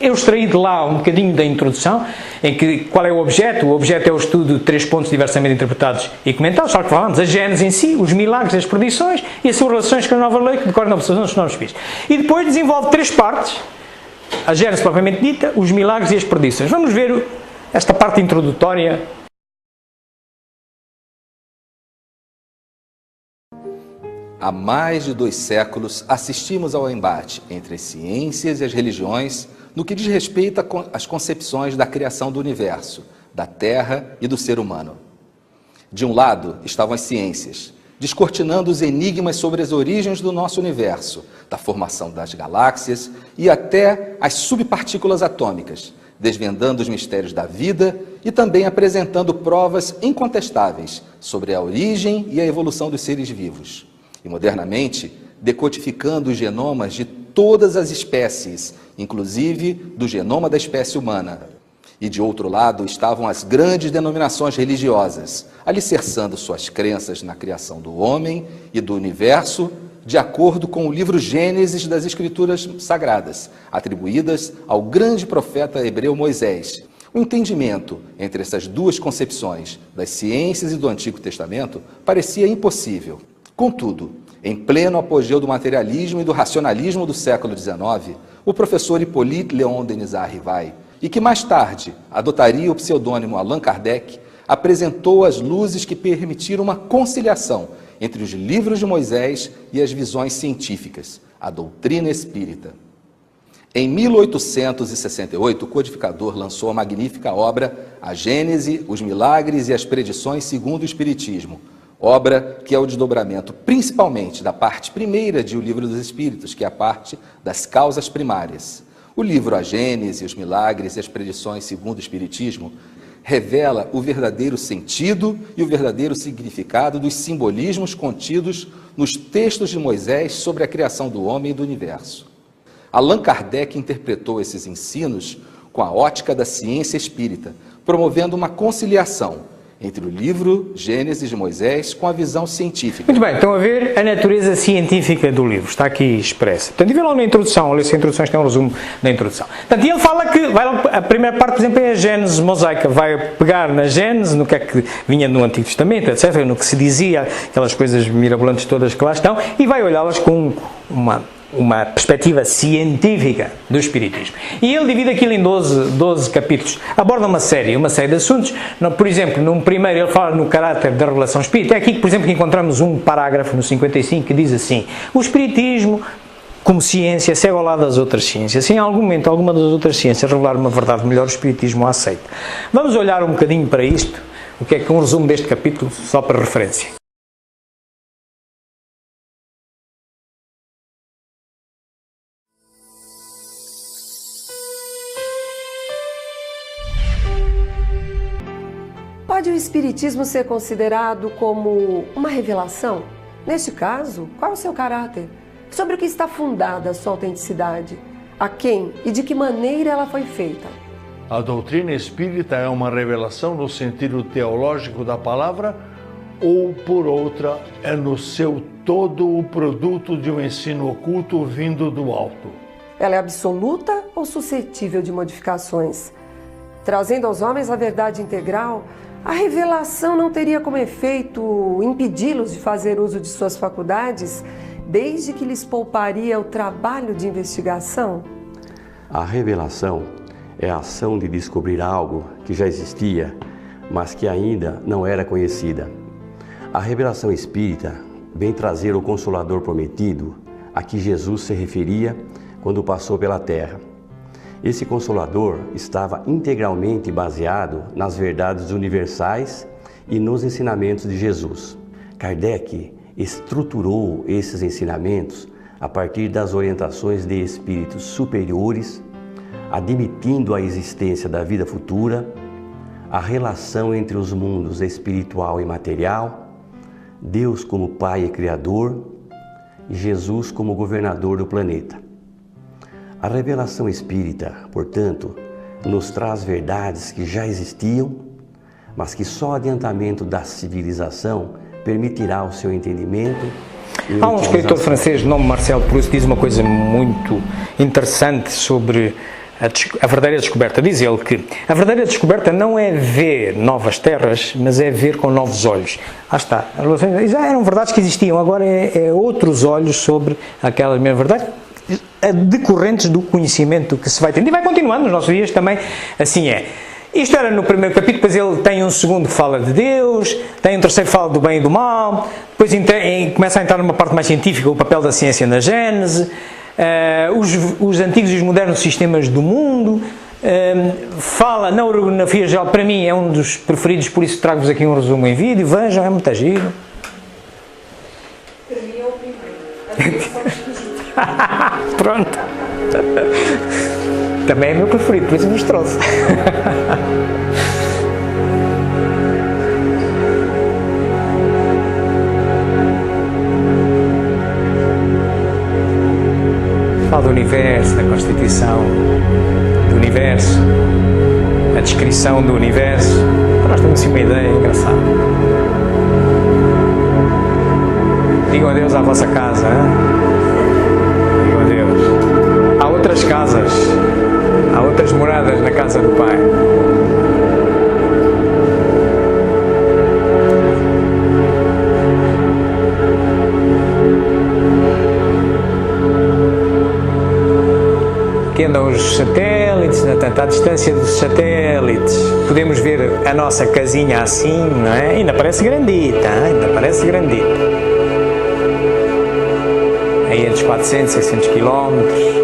Eu extraí de lá um bocadinho da introdução, em que qual é o objeto? O objeto é o estudo de 3 pontos diversamente interpretados e comentados, só que falamos a Gênese em si, os milagres, as perdições e as suas relações com a nova lei que decorre na observação dos novos espíritos. E depois desenvolve 3 partes, a Gênese propriamente dita, os milagres e as perdições. Vamos ver esta parte introdutória. Há mais de 2 séculos assistimos ao embate entre as ciências e as religiões no que diz respeito às concepções da criação do universo, da Terra e do ser humano. De um lado estavam as ciências, descortinando os enigmas sobre as origens do nosso universo, da formação das galáxias e até as subpartículas atômicas, desvendando os mistérios da vida e também apresentando provas incontestáveis sobre a origem e a evolução dos seres vivos. E, modernamente, decodificando os genomas de todas as espécies, inclusive do genoma da espécie humana. E, de outro lado, estavam as grandes denominações religiosas, alicerçando suas crenças na criação do homem e do universo, de acordo com o livro Gênesis das Escrituras Sagradas, atribuídas ao grande profeta hebreu Moisés. O entendimento entre essas 2 concepções, das ciências e do Antigo Testamento, parecia impossível. Contudo, em pleno apogeu do materialismo e do racionalismo do século XIX, o professor Hippolyte Léon Denisard Rivail, e que mais tarde adotaria o pseudônimo Allan Kardec, apresentou as luzes que permitiram uma conciliação entre os livros de Moisés e as visões científicas, a doutrina espírita. Em 1868, o codificador lançou a magnífica obra A Gênese, os Milagres e as Predições segundo o Espiritismo, obra que é o desdobramento principalmente da parte primeira de O Livro dos Espíritos, que é a parte das causas primárias. O livro A Gênese, os Milagres e as Predições segundo o Espiritismo revela o verdadeiro sentido e o verdadeiro significado dos simbolismos contidos nos textos de Moisés sobre a criação do homem e do universo. Allan Kardec interpretou esses ensinos com a ótica da ciência espírita, promovendo uma conciliação entre o livro Gênesis de Moisés com a visão científica. Muito bem, estão a ver a natureza científica do livro, está aqui expressa. Portanto, e vê logo na introdução, olha, essa introdução tem um resumo da introdução. Portanto, e ele fala que, a primeira parte, por exemplo, é a Gênese mosaica, vai pegar na Gênese, no que é que vinha no Antigo Testamento, etc., no que se dizia, aquelas coisas mirabolantes todas que lá estão, e vai olhá-las com uma perspectiva científica do Espiritismo. E ele divide aquilo em 12 capítulos. Aborda uma série de assuntos. Por exemplo, num primeiro ele fala no caráter da revelação espírita. É aqui, por exemplo, que encontramos um parágrafo no 55 que diz assim: o Espiritismo, como ciência, segue ao lado das outras ciências. Se em algum momento alguma das outras ciências revelar uma verdade melhor, o Espiritismo a aceita. Vamos olhar um bocadinho para isto, o que é que um resumo deste capítulo, só para referência. Pode o Espiritismo ser considerado como uma revelação? Neste caso, qual é o seu caráter? Sobre o que está fundada a sua autenticidade? A quem e de que maneira ela foi feita? A doutrina espírita é uma revelação no sentido teológico da palavra ou, por outra, é no seu todo o produto de um ensino oculto vindo do alto? Ela é absoluta ou suscetível de modificações? Trazendo aos homens a verdade integral, a revelação não teria como efeito impedi-los de fazer uso de suas faculdades, desde que lhes pouparia o trabalho de investigação? A revelação é a ação de descobrir algo que já existia, mas que ainda não era conhecida. A revelação espírita vem trazer o Consolador prometido, a que Jesus se referia quando passou pela terra. Esse Consolador estava integralmente baseado nas verdades universais e nos ensinamentos de Jesus. Kardec estruturou esses ensinamentos a partir das orientações de espíritos superiores, admitindo a existência da vida futura, a relação entre os mundos espiritual e material, Deus como Pai e Criador e Jesus como governador do planeta. A revelação espírita, portanto, nos traz verdades que já existiam, mas que só o adiantamento da civilização permitirá o seu entendimento. Há um escritor francês de nome Marcel Proust que diz uma coisa muito interessante sobre a verdadeira descoberta. Diz ele que a verdadeira descoberta não é ver novas terras, mas é ver com novos olhos. Ah está, já eram verdades que existiam, agora é outros olhos sobre aquelas mesmas verdades, decorrentes do conhecimento que se vai tendo. E vai continuando nos nossos dias também, assim é. Isto era no primeiro capítulo, depois ele tem um segundo que fala de Deus, tem um terceiro que fala do bem e do mal, depois começa a entrar numa parte mais científica, o papel da ciência na Gênese, os antigos e os modernos sistemas do mundo, fala na orografia geral, para mim é um dos preferidos, por isso trago-vos aqui um resumo em vídeo, vejam, é muito giro. Para mim é o primeiro. Pronto. Também é meu preferido, por isso vos trouxe. Fala do universo, da constituição do universo, a descrição do universo. Para nós temos assim uma ideia engraçada. Digam adeus à vossa casa, hein? Digam adeus. Há outras casas, há outras moradas na casa do Pai. Aqui andam os satélites, à distância dos satélites. Podemos ver a nossa casinha assim, não é? Ainda parece grandita, hein? Ainda parece grandita. Aí entre 400 e 600 quilómetros.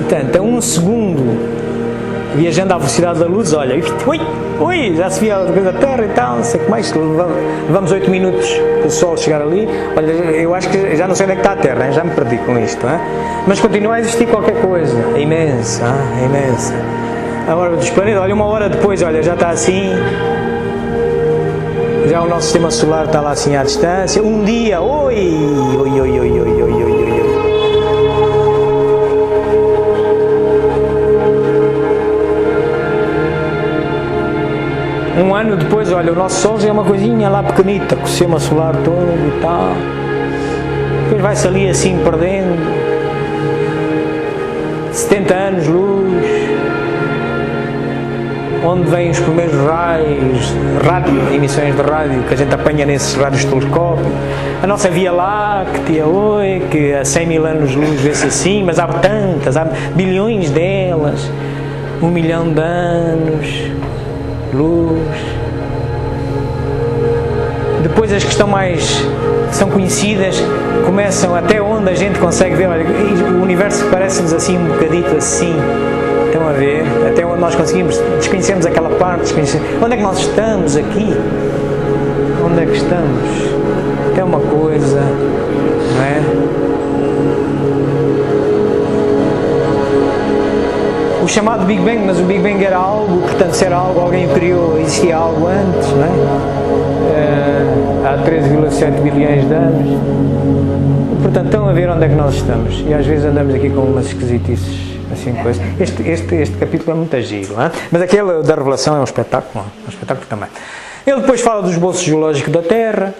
Portanto, a um segundo, viajando à velocidade da luz, olha, ui, já se via a da Terra e tal, não sei o que mais, levamos 8 minutos para o Sol chegar ali. Olha, eu acho que já não sei onde é que está a Terra, hein? Já me perdi com isto, hein? Mas continua a existir qualquer coisa, é imensa, é imensa. Agora dos planetas, olha, uma hora depois, olha, já está assim, já o nosso sistema solar está lá assim à distância, um dia, oi. Um ano depois, olha, o nosso Sol já é uma coisinha lá pequenita, com o sistema solar todo e tal. Depois vai-se ali assim perdendo. 70 anos luz. Onde vêm os primeiros raios, emissões de rádio que a gente apanha nesses rádios telescópicos. A nossa Via Láctea, que a 100 mil anos luz vê-se assim, mas há tantas, há bilhões delas. 1 milhão de anos, luz. Depois as que são conhecidas, começam até onde a gente consegue ver, olha, o universo parece-nos assim um bocadito assim, estão a ver, até onde nós conseguimos, desconhecemos aquela parte, onde é que nós estamos aqui? Onde é que estamos? É uma coisa, não é? O chamado Big Bang, mas o Big Bang era algo, portanto, se era algo, alguém o criou, existia algo antes, não é? Há 13,7 bilhões de anos. Portanto, estão a ver onde é que nós estamos. E às vezes andamos aqui com umas esquisitices, assim, coisas. Este capítulo é muito giro, não é? Mas aquele da Revelação é um espetáculo também. Ele depois fala do esboço geológico da Terra,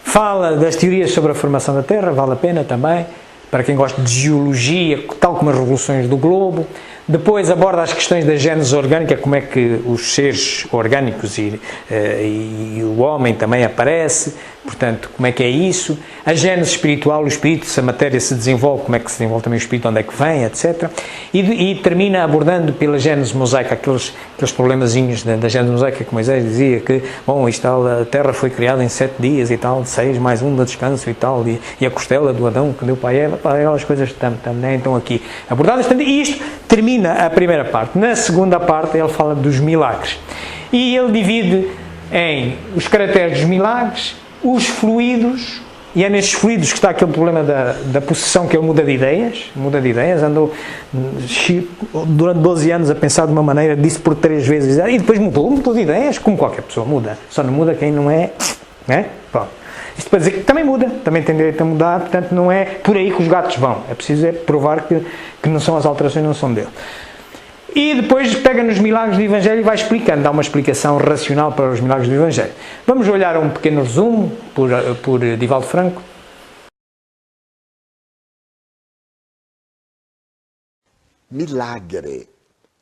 fala das teorias sobre a formação da Terra, vale a pena também, para quem gosta de geologia, tal como as revoluções do globo. Depois aborda as questões da gênese orgânica, como é que os seres orgânicos e o homem também aparece, portanto, como é que é isso. A gênese espiritual, o espírito, se a matéria se desenvolve, como é que se desenvolve também o espírito, onde é que vem, etc. E termina abordando pela gênese mosaica, aqueles problemazinhos da gênese mosaica, que Moisés dizia que, bom, a Terra foi criada em 7 dias e tal, 6 mais 1 de descanso e tal, e a costela do Adão que deu para Eva, aquelas coisas também estão aqui abordadas. E isto termina a primeira parte. Na segunda parte ele fala dos milagres. E ele divide em os caracteres dos milagres, os fluidos, e é nestes fluidos que está aquele problema da possessão, que ele muda de ideias, andou durante 12 anos a pensar de uma maneira, disse por 3 vezes, e depois mudou de ideias, como qualquer pessoa muda, só não muda quem não é, né? Pronto. Isto para dizer que também muda, também tem direito a mudar, portanto não é por aí que os gatos vão, é preciso provar que não são as alterações, não são dele. E depois pega nos milagres do Evangelho e vai explicando, dá uma explicação racional para os milagres do Evangelho. Vamos olhar um pequeno resumo por Divaldo Franco. Milagre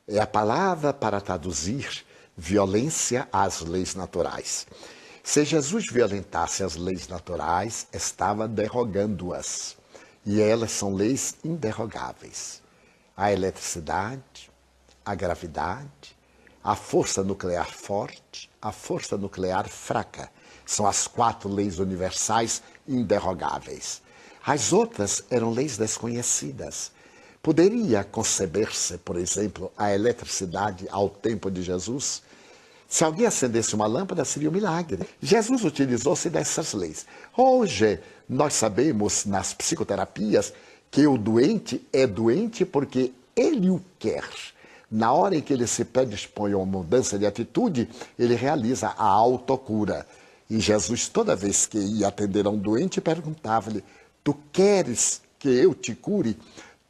é a palavra para traduzir violência às leis naturais. Se Jesus violentasse as leis naturais, estava derrogando-as. E elas são leis inderrogáveis. A eletricidade, a gravidade, a força nuclear forte, a força nuclear fraca. São as 4 leis universais inderrogáveis. As outras eram leis desconhecidas. Poderia conceber-se, por exemplo, a eletricidade ao tempo de Jesus? Se alguém acendesse uma lâmpada, seria um milagre. Jesus utilizou-se dessas leis. Hoje, nós sabemos nas psicoterapias que o doente é doente porque ele o quer. Na hora em que ele se predispõe a uma mudança de atitude, ele realiza a autocura. E Jesus, toda vez que ia atender a um doente, perguntava-lhe: tu queres que eu te cure?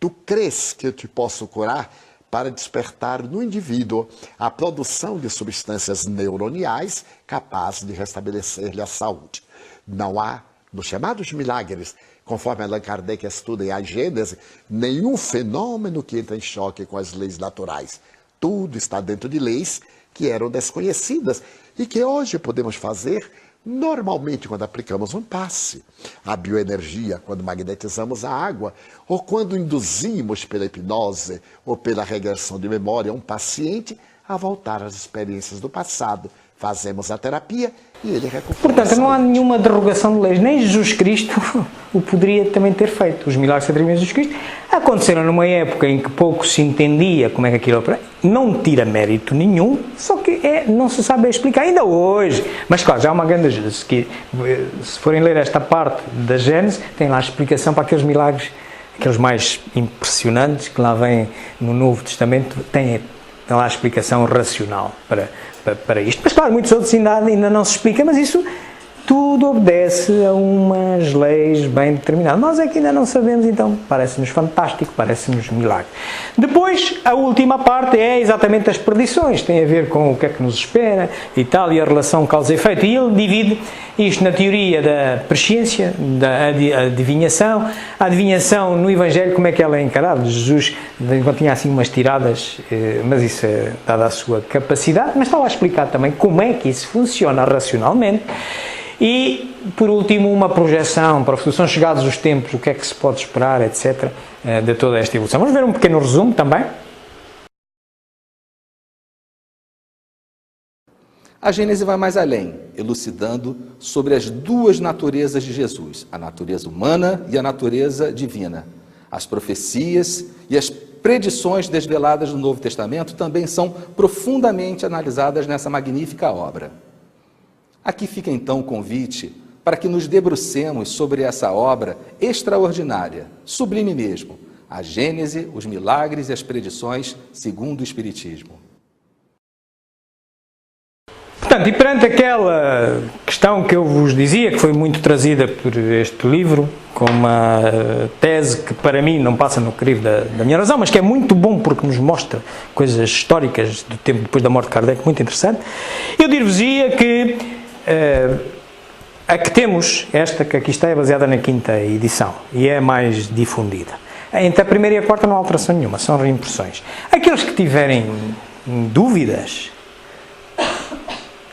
Tu crês que eu te posso curar? Para despertar no indivíduo a produção de substâncias neuroniais capazes de restabelecer-lhe a saúde. Não há, nos chamados milagres, conforme Allan Kardec estuda em A Gênese, nenhum fenômeno que entra em choque com as leis naturais. Tudo está dentro de leis que eram desconhecidas e que hoje podemos fazer normalmente quando aplicamos um passe, a bioenergia quando magnetizamos a água, ou quando induzimos pela hipnose ou pela regressão de memória um paciente a voltar às experiências do passado. Fazemos a terapia e ele recupera. Portanto, não há nenhuma derrogação de leis. Nem Jesus Cristo o poderia também ter feito. Os milagres que atribuíam a Jesus Cristo aconteceram numa época em que pouco se entendia como é que aquilo opera. Não tira mérito nenhum, só que não se sabe explicar ainda hoje. Mas claro, já há uma grande ajuda. Se forem ler esta parte da Gênesis, tem lá a explicação para aqueles milagres, aqueles mais impressionantes que lá vêm no Novo Testamento, tem lá a explicação racional para isto. Mas claro, muitos outros ainda não se explica, mas isso tudo obedece a umas leis bem determinadas. Nós é que ainda não sabemos, então parece-nos fantástico, parece-nos milagre. Depois, a última parte é exatamente as predições, tem a ver com o que é que nos espera e tal, e a relação causa e efeito. E ele divide isto na teoria da presciência, da adivinhação. A adivinhação no Evangelho, como é que ela é encarada? Jesus tinha assim umas tiradas, mas isso é dada a sua capacidade, mas estava a explicar também como é que isso funciona racionalmente. E, por último, uma projeção para o futuro. São chegados os tempos, o que é que se pode esperar, etc., de toda esta evolução. Vamos ver um pequeno resumo também. A Gênese vai mais além, elucidando sobre as duas naturezas de Jesus, a natureza humana e a natureza divina. As profecias e as predições desveladas no Novo Testamento também são profundamente analisadas nessa magnífica obra. Aqui fica então o convite para que nos debrucemos sobre essa obra extraordinária, sublime mesmo, a Gênese, os milagres e as predições segundo o Espiritismo. Portanto, e perante aquela questão que eu vos dizia, que foi muito trazida por este livro, com uma tese que para mim não passa no crivo da minha razão, mas que é muito bom porque nos mostra coisas históricas do tempo depois da morte de Kardec, muito interessante, eu dir-vos-ia que a que temos, esta que aqui está, é baseada na 5ª edição e é mais difundida. Entre a primeira e a 4ª não há alteração nenhuma, são reimpressões. Aqueles que tiverem dúvidas,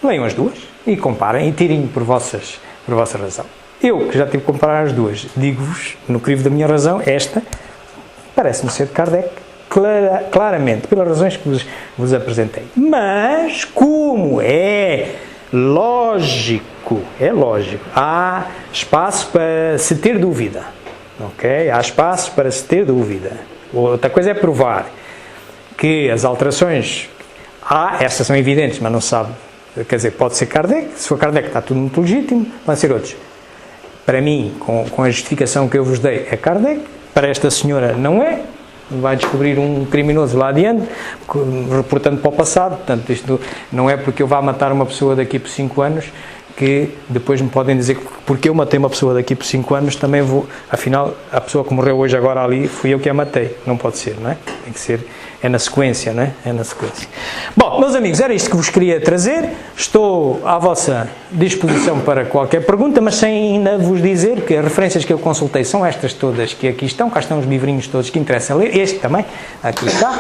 leiam as duas e comparem e tirem por vossa razão. Eu, que já tive que comparar as duas, digo-vos, no crivo da minha razão, esta parece-me ser de Kardec, claramente, pelas razões que vos apresentei. Mas, como é lógico, há espaço para se ter dúvida, ok? Há espaço para se ter dúvida. Outra coisa é provar que as alterações, estas são evidentes, mas não se sabe. Quer dizer, pode ser Kardec, se for Kardec está tudo muito legítimo, podem ser outros. Para mim, com a justificação que eu vos dei, é Kardec, para esta senhora não é, vai descobrir um criminoso lá adiante, reportando para o passado, portanto isto não é porque eu vá matar uma pessoa daqui por 5 anos, que depois me podem dizer que porque eu matei uma pessoa daqui por 5 anos, também vou, afinal, a pessoa que morreu hoje agora ali, fui eu que a matei. Não pode ser, não é? Tem que ser, é na sequência, não é? É na sequência. Bom, meus amigos, era isto que vos queria trazer. Estou à vossa disposição para qualquer pergunta, mas sem ainda vos dizer que as referências que eu consultei são estas todas que aqui estão. Cá estão os livrinhos todos que interessam ler. Este também, aqui está.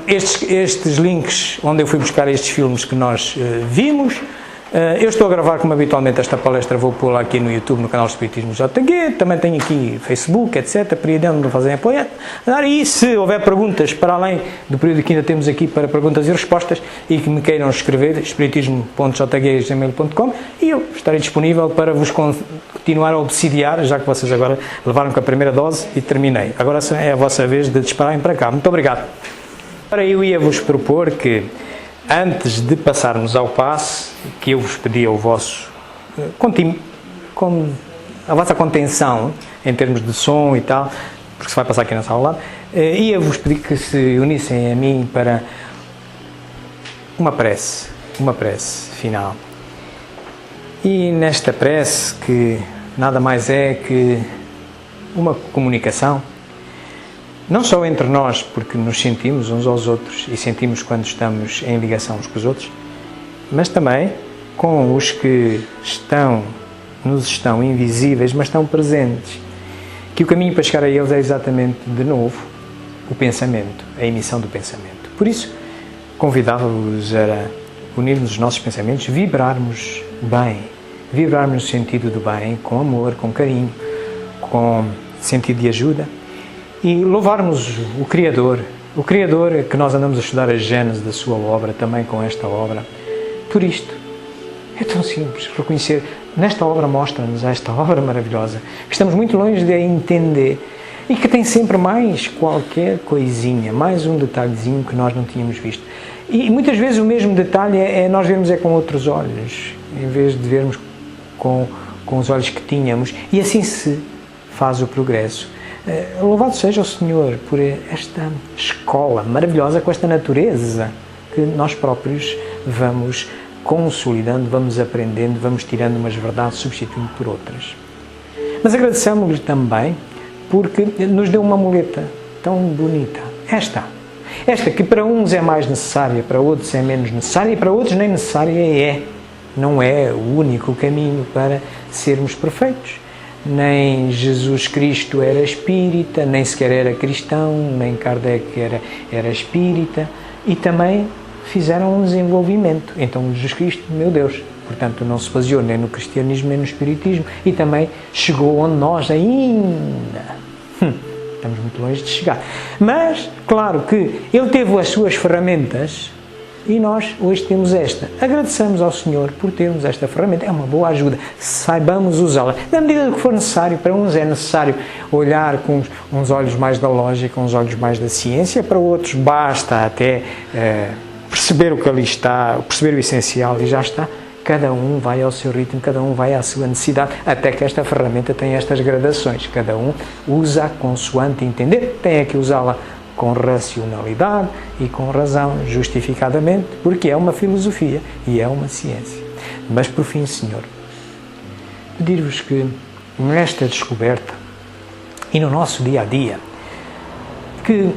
Estes links onde eu fui buscar estes filmes que nós vimos. Eu estou a gravar, como habitualmente, esta palestra, vou pô-la aqui no YouTube, no canal Espiritismo JG, também tenho aqui Facebook, etc, período onde me fazem apoiar. E se houver perguntas para além do período que ainda temos aqui para perguntas e respostas e que me queiram escrever, espiritismo.jg@gmail.com, e eu estarei disponível para vos continuar a obsidiar, já que vocês agora levaram com a primeira dose e terminei. Agora é a vossa vez de dispararem para cá. Muito obrigado. Agora eu ia vos propor que, antes de passarmos ao passe, que eu vos pedi a vossa contenção em termos de som e tal, porque se vai passar aqui na sala ao lado, ia-vos pedir que se unissem a mim para uma prece final. E nesta prece, que nada mais é que uma comunicação, não só entre nós, porque nos sentimos uns aos outros e sentimos quando estamos em ligação uns com os outros, mas também com os que nos estão invisíveis, mas estão presentes. Que o caminho para chegar a eles é exatamente, de novo, o pensamento, a emissão do pensamento. Por isso, convidava-vos a unirmos os nossos pensamentos, vibrarmos bem, vibrarmos no sentido do bem, com amor, com carinho, com sentido de ajuda, e louvarmos o Criador que nós andamos a estudar a gênese da sua obra, também com esta obra, por isto. É tão simples reconhecer, nesta obra mostra-nos esta obra maravilhosa, que estamos muito longe de a entender e que tem sempre mais qualquer coisinha, mais um detalhezinho que nós não tínhamos visto. E muitas vezes o mesmo detalhe nós vemos com outros olhos, em vez de vermos com os olhos que tínhamos, e assim se faz o progresso. Louvado seja o Senhor por esta escola maravilhosa com esta natureza que nós próprios vamos consolidando, vamos aprendendo, vamos tirando umas verdades, substituindo por outras. Mas agradecemos-lhe também porque nos deu uma muleta tão bonita. Esta que para uns é mais necessária, para outros é menos necessária e para outros nem necessária é. Não é o único caminho para sermos perfeitos. Nem Jesus Cristo era espírita, nem sequer era cristão, nem Kardec era espírita, e também fizeram um desenvolvimento. Então Jesus Cristo, meu Deus, portanto não se baseou nem no cristianismo nem no espiritismo, e também chegou onde nós ainda estamos muito longe de chegar. Mas, claro que ele teve as suas ferramentas e nós hoje temos esta. Agradecemos ao Senhor por termos esta ferramenta. É uma boa ajuda. Saibamos usá-la. Na medida do que for necessário, para uns é necessário olhar com uns olhos mais da lógica, uns olhos mais da ciência, para outros basta até perceber o que ali está, perceber o essencial e já está. Cada um vai ao seu ritmo, cada um vai à sua necessidade, até que esta ferramenta tem estas gradações. Cada um usa consoante entender, tem que usá-la com racionalidade e com razão, justificadamente, porque é uma filosofia e é uma ciência. Mas, por fim, Senhor, pedir-vos que, nesta descoberta e no nosso dia-a-dia, que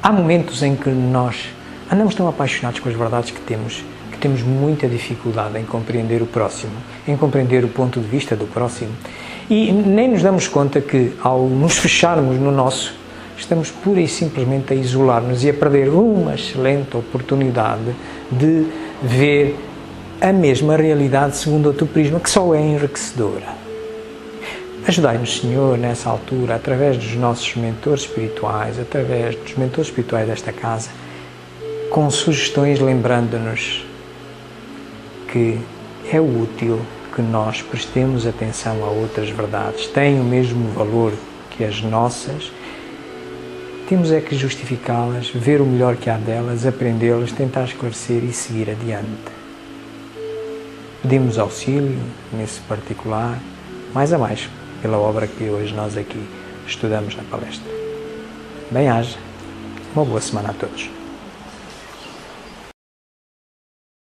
há momentos em que nós andamos tão apaixonados com as verdades que temos muita dificuldade em compreender o próximo, em compreender o ponto de vista do próximo, e nem nos damos conta que, ao nos fecharmos no nosso, estamos pura e simplesmente a isolar-nos e a perder uma excelente oportunidade de ver a mesma realidade segundo outro prisma, que só é enriquecedora. Ajudai-nos, Senhor, nessa altura, através dos nossos mentores espirituais, através dos mentores espirituais desta casa, com sugestões, lembrando-nos que é útil que nós prestemos atenção a outras verdades, têm o mesmo valor que as nossas, temos é que justificá-las, ver o melhor que há delas, aprendê-las, tentar esclarecer e seguir adiante. Pedimos auxílio nesse particular, mais a mais, pela obra que hoje nós aqui estudamos na palestra. Bem-aja, uma boa semana a todos.